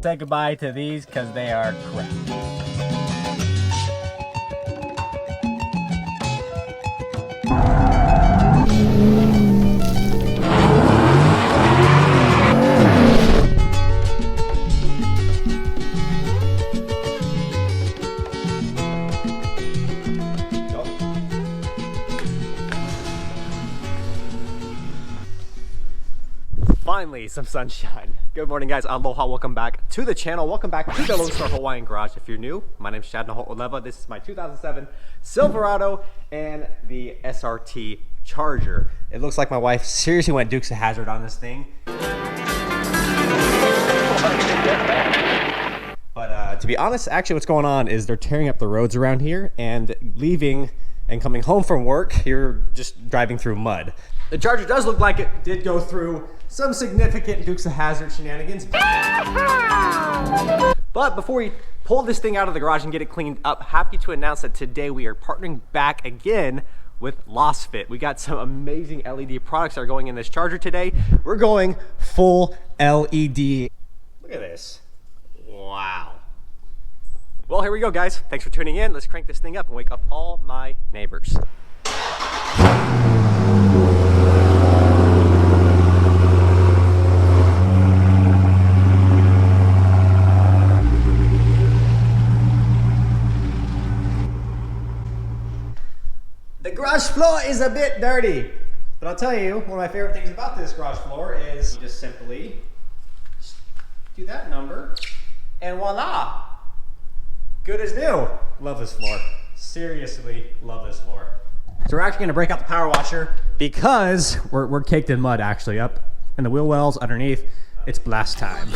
Say goodbye to these because they are crap. Finally, some sunshine. Good morning, guys. Aloha. Welcome back to the channel. Welcome back to the Lone Star Hawaiian Garage. If you're new, my name is Shad Naho'oleva. This is my 2007 Silverado and the SRT Charger. It looks like my wife seriously went Dukes of Hazzard on this thing. But to be honest, actually what's going on is they're tearing up the roads around here and leaving and coming home from work, you're just driving through mud. The Charger does look like it did go through some significant Dukes of Hazzard shenanigans. But before we pull this thing out of the garage and get it cleaned up, happy to announce that today we are partnering back again with LASFIT. We got some amazing LED products that are going in this Charger today. We're going full LED. Look at this. Wow. Well, here we go, guys. Thanks for tuning in. Let's crank this thing up and wake up all my neighbors. The garage floor is a bit dirty, but I'll tell you, one of my favorite things about this garage floor is you just simply do that number and voila, good as new. Love this floor. Seriously, love this floor. So we're actually gonna break out the power washer because we're caked in mud actually up in the wheel wells underneath. It's blast time.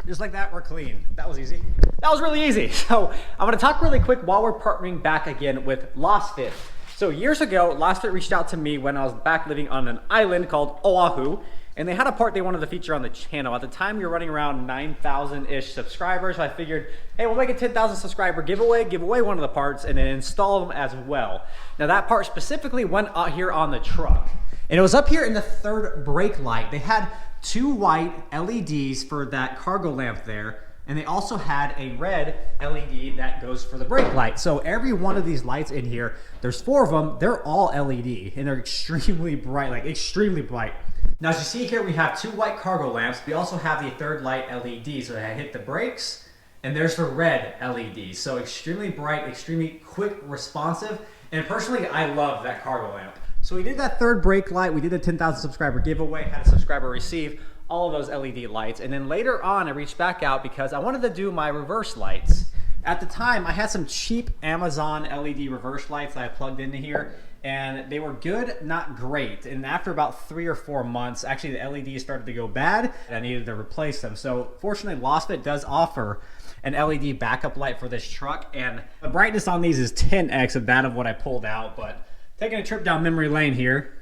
Just like that, we're clean. That was easy. That was really easy. So I'm gonna talk really quick while we're partnering back again with LASFIT. So years ago, LASFIT reached out to me when I was back living on an island called Oahu, and they had a part they wanted to feature on the channel. At the time, we were running around 9,000-ish subscribers, so I figured, hey, we'll make a 10,000 subscriber giveaway, give away one of the parts, and then install them as well. Now that part specifically went out here on the truck, and it was up here in the third brake light. They had two white LEDs for that cargo lamp there, and they also had a red LED that goes for the brake light. So every one of these lights in here, there's four of them, they're all LED, and they're extremely bright, like extremely bright. Now as you see here, we have two white cargo lamps. We also have the third light LED, so I hit the brakes, and there's the red LED. So extremely bright, extremely quick, responsive, and personally, I love that cargo lamp. So we did that third brake light, we did a 10,000 subscriber giveaway, had a subscriber receive all of those LED lights, and then later on I reached back out because I wanted to do my reverse lights. At the time, I had some cheap Amazon LED reverse lights that I plugged into here, and they were good, not great. And after about 3 or 4 months, actually the LEDs started to go bad, and I needed to replace them. So fortunately, LASFIT does offer an LED backup light for this truck, and the brightness on these is 10x of that of what I pulled out, but taking a trip down memory lane here.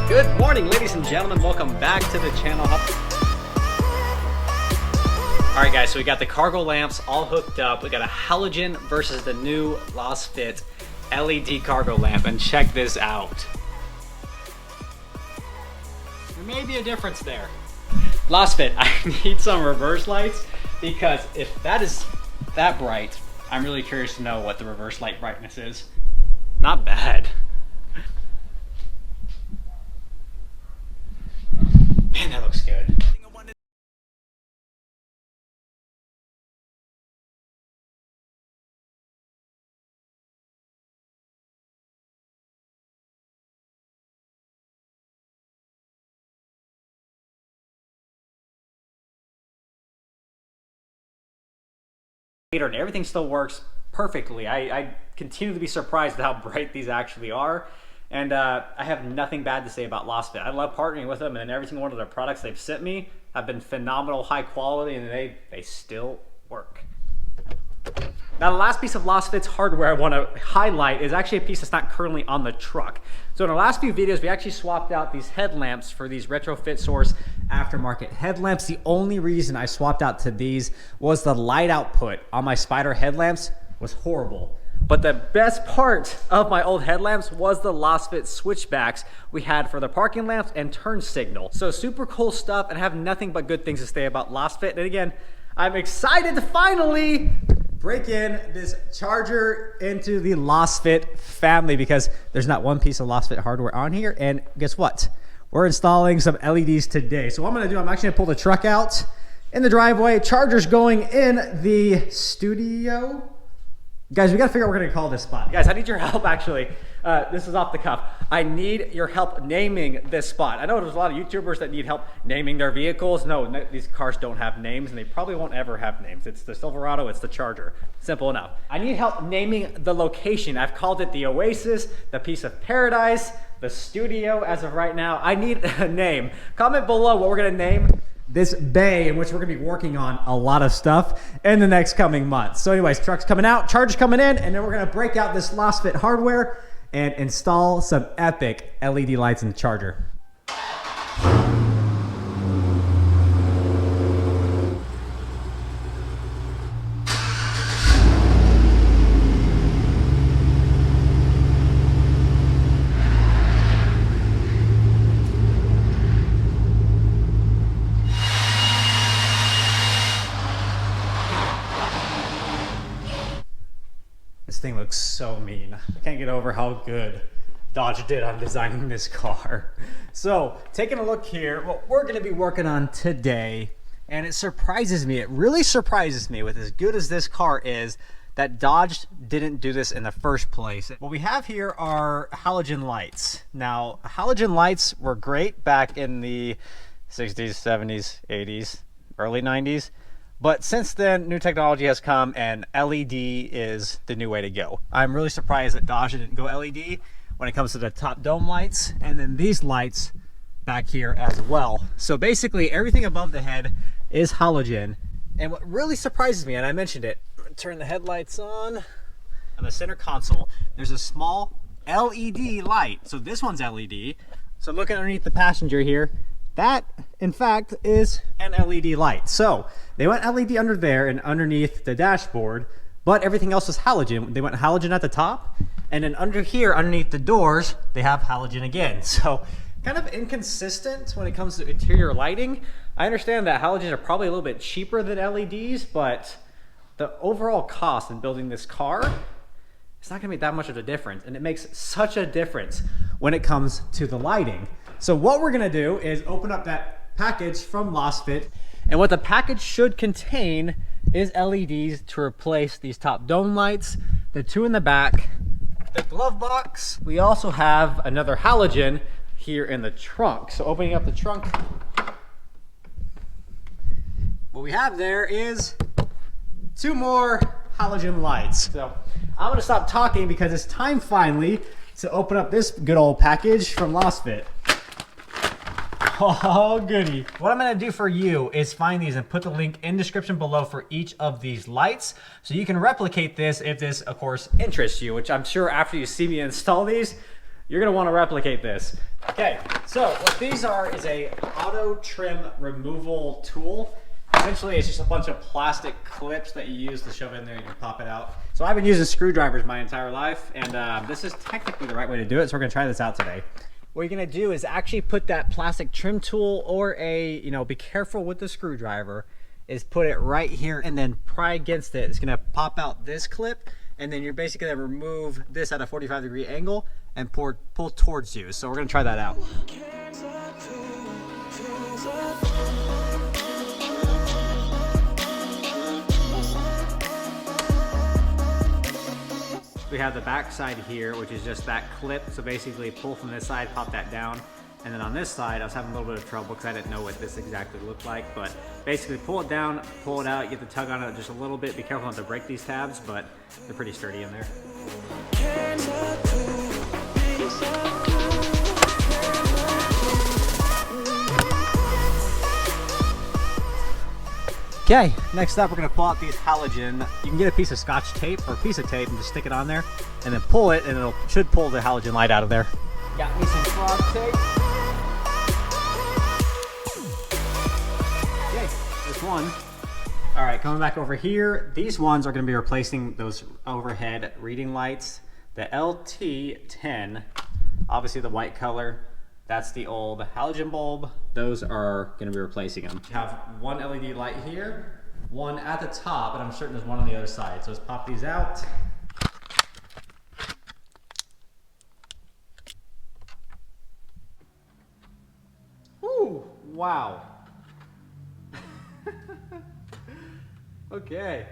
Good morning, ladies and gentlemen. Welcome back to the channel. All right, guys, so we got the cargo lamps all hooked up. We got a halogen versus the new LASFIT LED cargo lamp, and check this out. There may be a difference there. LASFIT, I need some reverse lights because if that is that bright, I'm really curious to know what the reverse light brightness is. Not bad. Man, that looks good. And everything still works perfectly. I continue to be surprised at how bright these actually are. And I have nothing bad to say about LASFIT. I love partnering with them, and every single one of their products they've sent me have been phenomenal, high quality, and they still work. Now, the last piece of LASFIT's hardware I want to highlight is actually a piece that's not currently on the truck. So in the last few videos, we actually swapped out these headlamps for these Retrofit Source aftermarket headlamps. The only reason I swapped out to these was the light output on my Spider headlamps was horrible. But the best part of my old headlamps was the LASFIT switchbacks we had for the parking lamps and turn signal. So super cool stuff, and I have nothing but good things to say about LASFIT. And again, I'm excited to finally break in this charger into the LASFIT family, because there's not one piece of LASFIT hardware on here. And guess what? We're installing some LEDs today. So what I'm gonna do, I'm actually gonna pull the truck out in the driveway. Charger's going in the studio. Guys, we gotta figure out what we're gonna call this spot. Guys, I need your help actually. This is off the cuff. I need your help naming this spot. I know there's a lot of YouTubers that need help naming their vehicles. No, these cars don't have names, and they probably won't ever have names. It's the Silverado, it's the Charger. Simple enough. I need help naming the location. I've called it the Oasis, the Piece of Paradise, the Studio as of right now. I need a name. Comment below what we're gonna name this bay, in which we're gonna be working on a lot of stuff in the next coming months. So anyways, truck's coming out, charger's coming in, and then we're gonna break out this LASFIT hardware and install some epic LED lights in the Charger. This thing looks so mean. I can't get over how good Dodge did on designing this car. So, taking a look here, what we're gonna be working on today, and it surprises me, it really surprises me with as good as this car is, that Dodge didn't do this in the first place. What we have here are halogen lights. Now, halogen lights were great back in the 60s, 70s, 80s, early 90s. But since then, new technology has come, and LED is the new way to go. I'm really surprised that Dodge didn't go LED when it comes to the top dome lights, and then these lights back here as well. So basically, everything above the head is halogen. And what really surprises me, and I mentioned it, turn the headlights on the center console. There's a small LED light. So this one's LED. So looking underneath the passenger here, that, in fact, is an LED light. So they went LED under there and underneath the dashboard, but everything else is halogen. They went halogen at the top, and then under here, underneath the doors, they have halogen again. So kind of inconsistent when it comes to interior lighting. I understand that halogens are probably a little bit cheaper than LEDs, but the overall cost in building this car, it's not gonna be that much of a difference. And it makes such a difference when it comes to the lighting. So what we're gonna do is open up that package from LASFIT, and what the package should contain is LEDs to replace these top dome lights, the two in the back, the glove box. We also have another halogen here in the trunk. So opening up the trunk, what we have there is two more halogen lights. So I'm gonna stop talking because it's time finally to open up this good old package from LASFIT. Oh, goody. What I'm gonna do for you is find these and put the link in description below for each of these lights, so you can replicate this if this, of course, interests you, which I'm sure after you see me install these, you're gonna wanna replicate this. Okay, so what these are is a auto trim removal tool. Essentially, it's just a bunch of plastic clips that you use to shove in there and you pop it out. So I've been using screwdrivers my entire life, and this is technically the right way to do it, so we're gonna try this out today. What you're gonna do is actually put that plastic trim tool, or be careful with the screwdriver, is put it right here and then pry against it. It's gonna pop out this clip, and then you're basically gonna remove this at a 45-degree angle and pull towards you. So we're gonna try that out. We have the back side here, which is just that clip. So basically pull from this side, pop that down, And then on this side, I was having a little bit of trouble because I didn't know what this exactly looked like. But basically pull it down, pull it out, get the tug on it just a little bit. Be careful not to break these tabs, but they're pretty sturdy in there. Okay, next up we're gonna pull out these halogen. You can get a piece of scotch tape or a piece of tape and just stick it on there and then pull it and it should pull the halogen light out of there. Got me some scotch tape. Okay, this one. All right, coming back over here, these ones are gonna be replacing those overhead reading lights. The LT10, obviously the white color, that's the old halogen bulb. Those are gonna be replacing them. You have one LED light here, one at the top, and I'm certain there's one on the other side. So let's pop these out. Ooh, wow. Okay.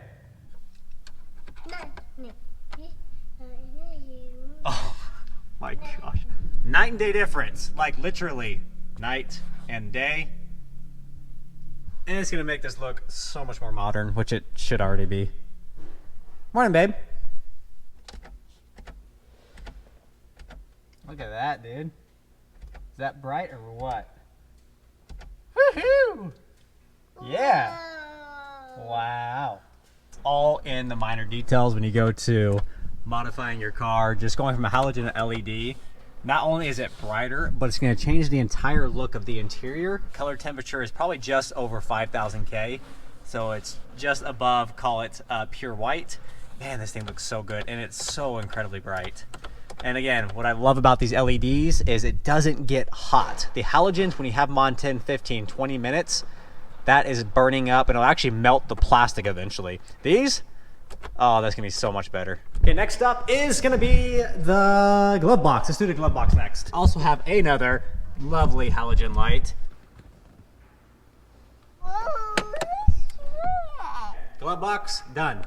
Oh my gosh. Night and day difference, like literally night and day. And it's gonna make this look so much more modern, which it should already be. Morning, babe. Look at that, dude. Is that bright or what? Woohoo! Yeah. Wow. It's all in the minor details when you go to modifying your car. Just going from a halogen to LED. Not only is it brighter, but it's going to change the entire look of the interior. Color temperature is probably just over 5,000 K. So it's just above, call it pure white. Man, this thing looks so good and it's so incredibly bright. And again, what I love about these LEDs is it doesn't get hot. The halogens, when you have them on 10, 15, 20 minutes, that is burning up and it'll actually melt the plastic eventually. These, oh, that's gonna be so much better. Okay, next up is gonna be the glove box. Let's do the glove box next. Also have another lovely halogen light. Glove box, done.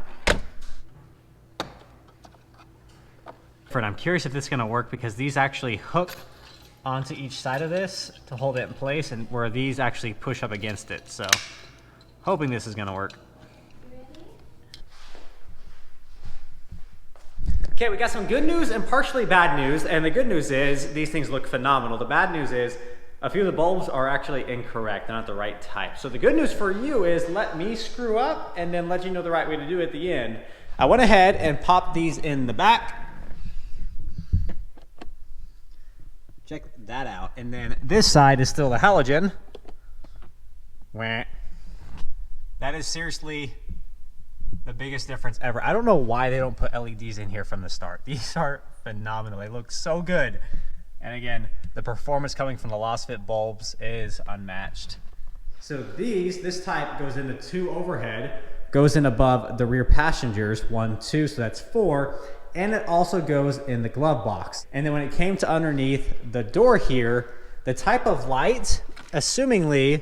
I'm curious if this is gonna work because these actually hook onto each side of this to hold it in place, and where these actually push up against it. So, hoping this is gonna work. Okay, we got some good news and partially bad news, and the good news is these things look phenomenal. The bad news is a few of the bulbs are actually incorrect. They're not the right type. So the good news for you is let me screw up and then let you know the right way to do it at the end. I went ahead and popped these in the back. Check that out. And then this side is still the halogen. That is seriously the biggest difference ever. I don't know why they don't put LEDs in here from the start. These are phenomenal. They look so good. And again, the performance coming from the LASFIT bulbs is unmatched. So this type goes into 2 overhead, goes in above the rear passengers, 1, 2, so that's 4. And it also goes in the glove box. And then when it came to underneath the door here, the type of light, assumingly,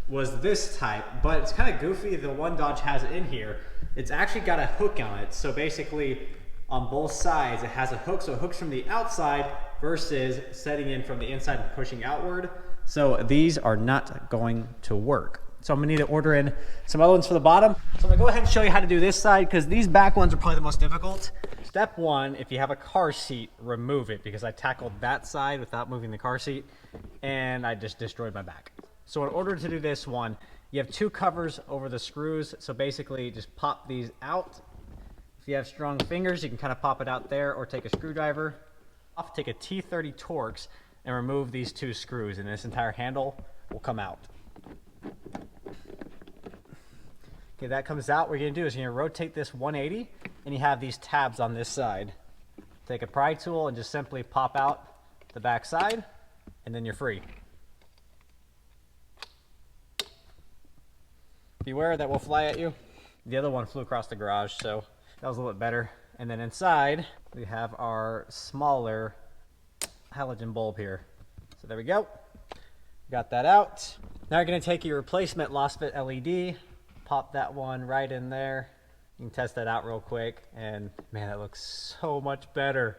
was this type, but it's kind of goofy. The one Dodge has it in here. It's actually got a hook on it. So basically, on both sides, it has a hook. So it hooks from the outside versus setting in from the inside and pushing outward. So these are not going to work. So I'm gonna need to order in some other ones for the bottom. So I'm gonna go ahead and show you how to do this side because these back ones are probably the most difficult. Step 1, if you have a car seat, remove it because I tackled that side without moving the car seat and I just destroyed my back. So in order to do this one, you have 2 covers over the screws. So basically just pop these out. If you have strong fingers, you can kind of pop it out there or take a screwdriver off, take a T30 Torx and remove these 2 screws and this entire handle will come out. Okay, that comes out. What you're gonna do is you're gonna rotate this 180 and you have these tabs on this side. Take a pry tool and just simply pop out the back side and then you're free. Beware that will fly at you. The other one flew across the garage, so that was a little bit better. And then inside, we have our smaller halogen bulb here. So there we go. Got that out. Now you're gonna take your replacement LASFIT LED, pop that one right in there. You can test that out real quick, and man, that looks so much better.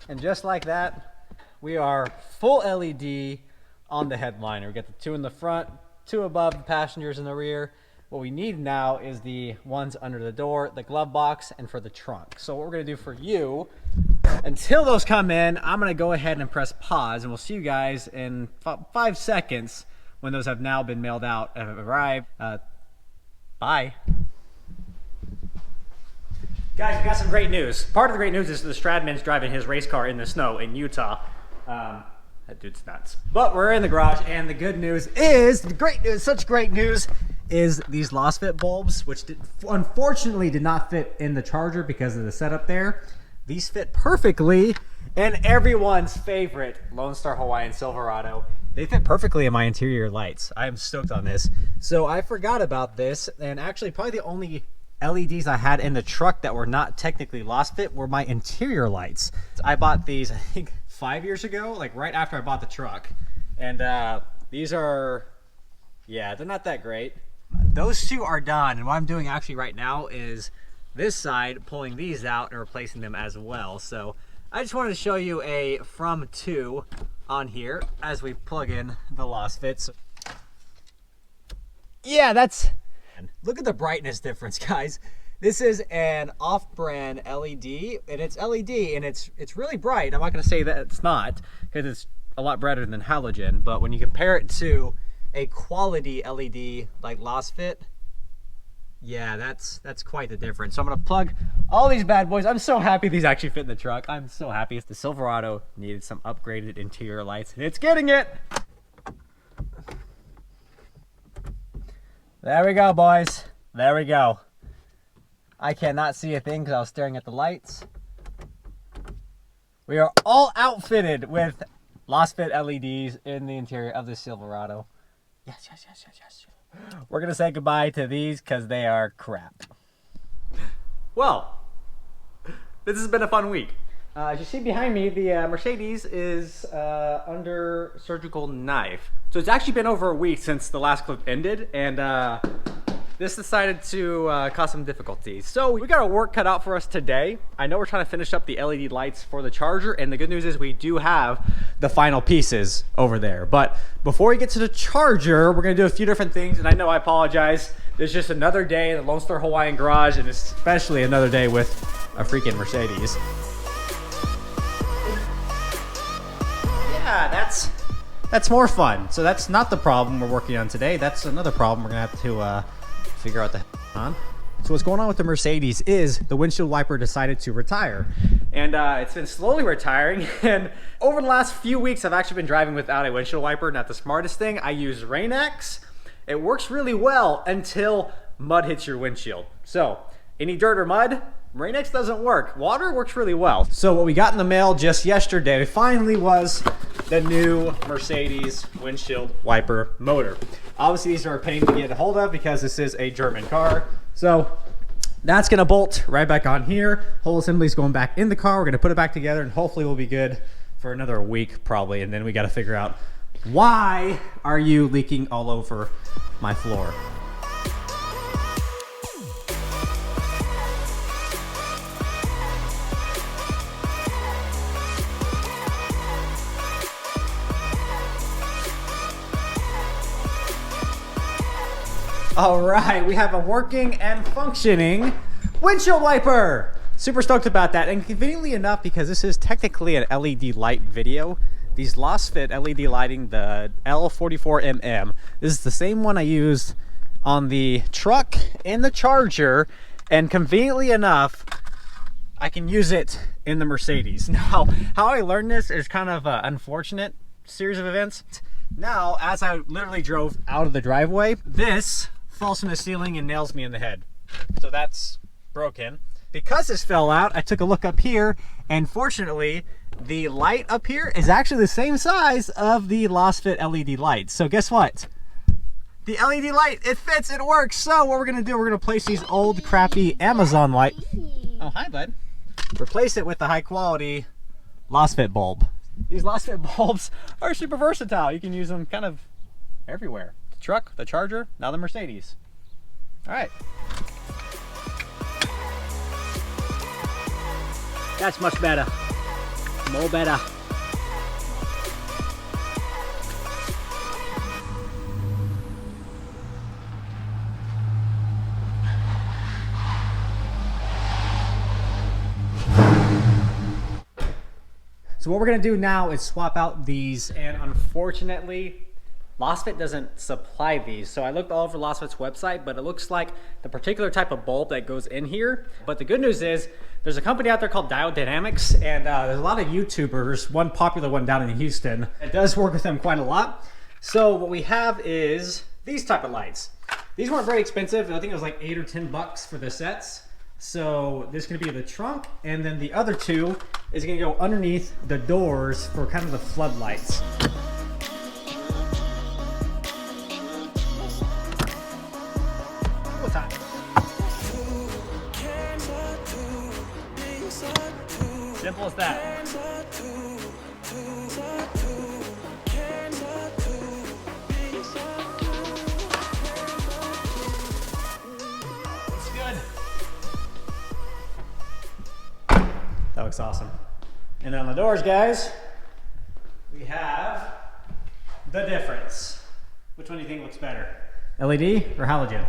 And just like that, we are full LED on the headliner. We got the 2 in the front, 2 above the passengers in the rear. What we need now is the ones under the door, the glove box, and for the trunk. So what we're gonna do for you, until those come in, I'm gonna go ahead and press pause, and we'll see you guys in 5 seconds when those have now been mailed out and have arrived. Bye. Guys, we got some great news. Part of the great news is the Stradman's driving his race car in the snow in Utah. That dude's nuts. But we're in the garage, and the good news is, the great news, such great news, is these LASFIT bulbs, which unfortunately did not fit in the Charger because of the setup there. These fit perfectly in everyone's favorite Lone Star Hawaiian Silverado. They fit perfectly in my interior lights. I am stoked on this. So I forgot about this, and actually probably the only LEDs I had in the truck that were not technically LASFIT were my interior lights. I bought these, I think, 5 years ago, like right after I bought the truck. And these are, yeah, they're not that great. Those 2 are done, and what I'm doing actually right now is this side, pulling these out and replacing them as well. So I just wanted to show you a from to on here as we plug in the LASFITs. Yeah, that's, look at the brightness difference, guys. This is an off-brand LED, and it's LED, and it's really bright. I'm not going to say that it's not, because it's a lot brighter than halogen, but when you compare it to a quality LED like LASFIT, yeah, that's quite the difference. So I'm going to plug all these bad boys. I'm so happy these actually fit in the truck. I'm so happy. The Silverado needed some upgraded interior lights, and it's getting it. There we go, boys. There we go. I cannot see a thing because I was staring at the lights. We are all outfitted with LASFIT LEDs in the interior of the Silverado. Yes, yes, yes, yes, yes. We're going to say goodbye to these because they are crap. Well, this has been a fun week. As you see behind me, the Mercedes is under surgical knife. So it's actually been over a week since the last clip ended, and this decided to cause some difficulties. So we got our work cut out for us today. I know we're trying to finish up the LED lights for the Charger, and the good news is we do have the final pieces over there. But before we get to the Charger, we're gonna do a few different things, and I know I apologize. There's just another day in the Lone Star Hawaiian garage, and especially another day with a freaking Mercedes. Yeah, that's more fun. So that's not the problem we're working on today. That's another problem we're gonna have to figure out the on. So what's going on with the Mercedes is the windshield wiper decided to retire, and it's been slowly retiring. And over the last few weeks, I've actually been driving without a windshield wiper. Not the smartest thing. I use Rain-X. It works really well until mud hits your windshield. So any dirt or mud, Rain-X doesn't work. Water works really well. So what we got in the mail just yesterday finally was the new Mercedes windshield wiper motor. Obviously these are a pain to get a hold of because this is a German car. So that's gonna bolt right back on here. Whole assembly's going back in the car. We're gonna put it back together, and hopefully we'll be good for another week probably. And then we gotta figure out, why are you leaking all over my floor? All right, we have a working and functioning windshield wiper. Super stoked about that, and conveniently enough, because this is technically an LED light video, these LASFIT LED lighting, the L44mm, this is the same one I used on the truck and the Charger, and conveniently enough, I can use it in the Mercedes. Now, how I learned this is kind of an unfortunate series of events. Now, as I literally drove out of the driveway, this falls from the ceiling and nails me in the head. So that's broken. Because this fell out, I took a look up here, and fortunately, the light up here is actually the same size of the LASFIT LED light. So guess what? The LED light, it fits, it works. So what we're gonna do, we're gonna place these old crappy Amazon light. Oh, hi, bud. Replace it with the high quality LASFIT bulb. These LASFIT bulbs are super versatile. You can use them kind of everywhere. The truck, the Charger, now the Mercedes. All right. That's much better. More better. So what we're gonna do now is swap out these, and unfortunately, LASFIT doesn't supply these. So I looked all over LASFIT's website, but it looks like the particular type of bulb that goes in here. But the good news is there's a company out there called Dynamics, and there's a lot of YouTubers, one popular one down in Houston. It does work with them quite a lot. So what we have is these type of lights. These weren't very expensive. I think it was like 8 or 10 bucks for the sets. So this is gonna be the trunk, and then the other two is gonna go underneath the doors for kind of the floodlights. What's that? Simple as that. Looks good. That looks awesome. And then on the doors, guys, we have the difference. Which one do you think looks better? LED or halogen?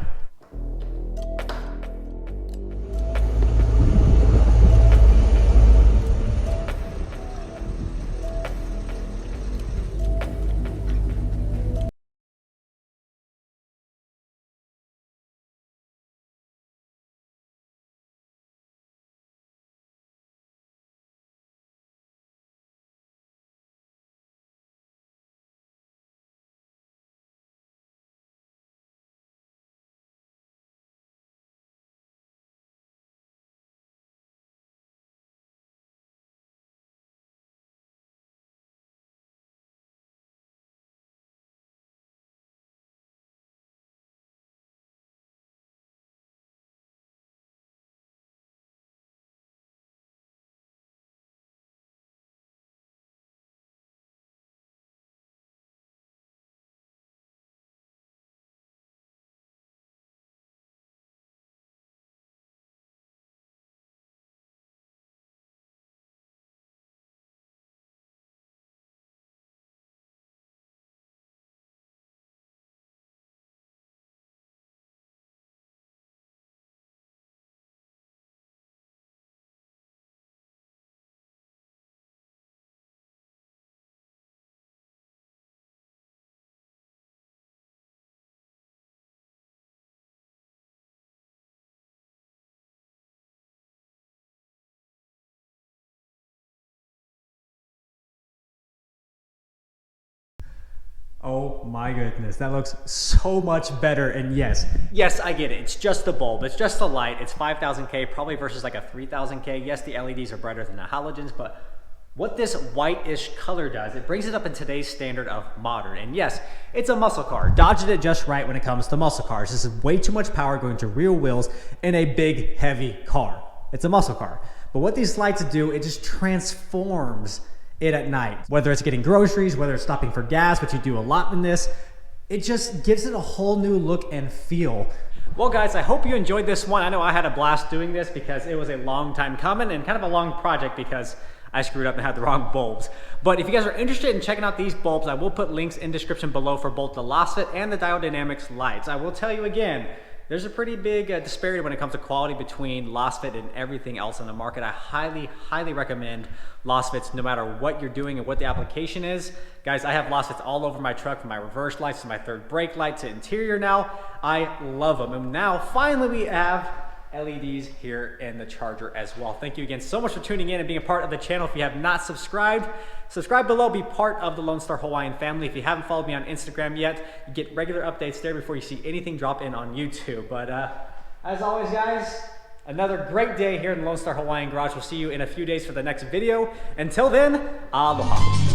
Oh my goodness, that looks so much better. And yes, I get it. It's just the bulb. It's just the light. It's 5,000K probably versus like a 3,000K. Yes, the LEDs are brighter than the halogens, but what this whitish color does, it brings it up in today's standard of modern. And yes, it's a muscle car. Dodged it just right when it comes to muscle cars. This is way too much power going to rear wheels in a big, heavy car. It's a muscle car. But what these lights do, it just transforms it at night. Whether it's getting groceries, whether it's stopping for gas, which you do a lot in this, it just gives it a whole new look and feel. Well guys, I hope you enjoyed this one. I know I had a blast doing this because it was a long time coming and kind of a long project because I screwed up and had the wrong bulbs. But if you guys are interested in checking out these bulbs, I will put links in description below for both the LASFIT and the Dynamics lights. I will tell you again, there's a pretty big disparity when it comes to quality between LASFIT and everything else in the market. I highly recommend LASFITs no matter what you're doing and what the application is. Guys, I have LASFITs all over my truck, from my reverse lights to my third brake light to interior now. I love them. And now finally we have LEDs here in the charger as well. Thank you again so much for tuning in and being a part of the channel. If you have not subscribed, subscribe below, be part of the Lone Star Hawaiian family. If you haven't followed me on Instagram yet, you get regular updates there before you see anything drop in on YouTube. But as always guys, another great day here in the Lone Star Hawaiian Garage. We'll see you in a few days for the next video. Until then, aloha.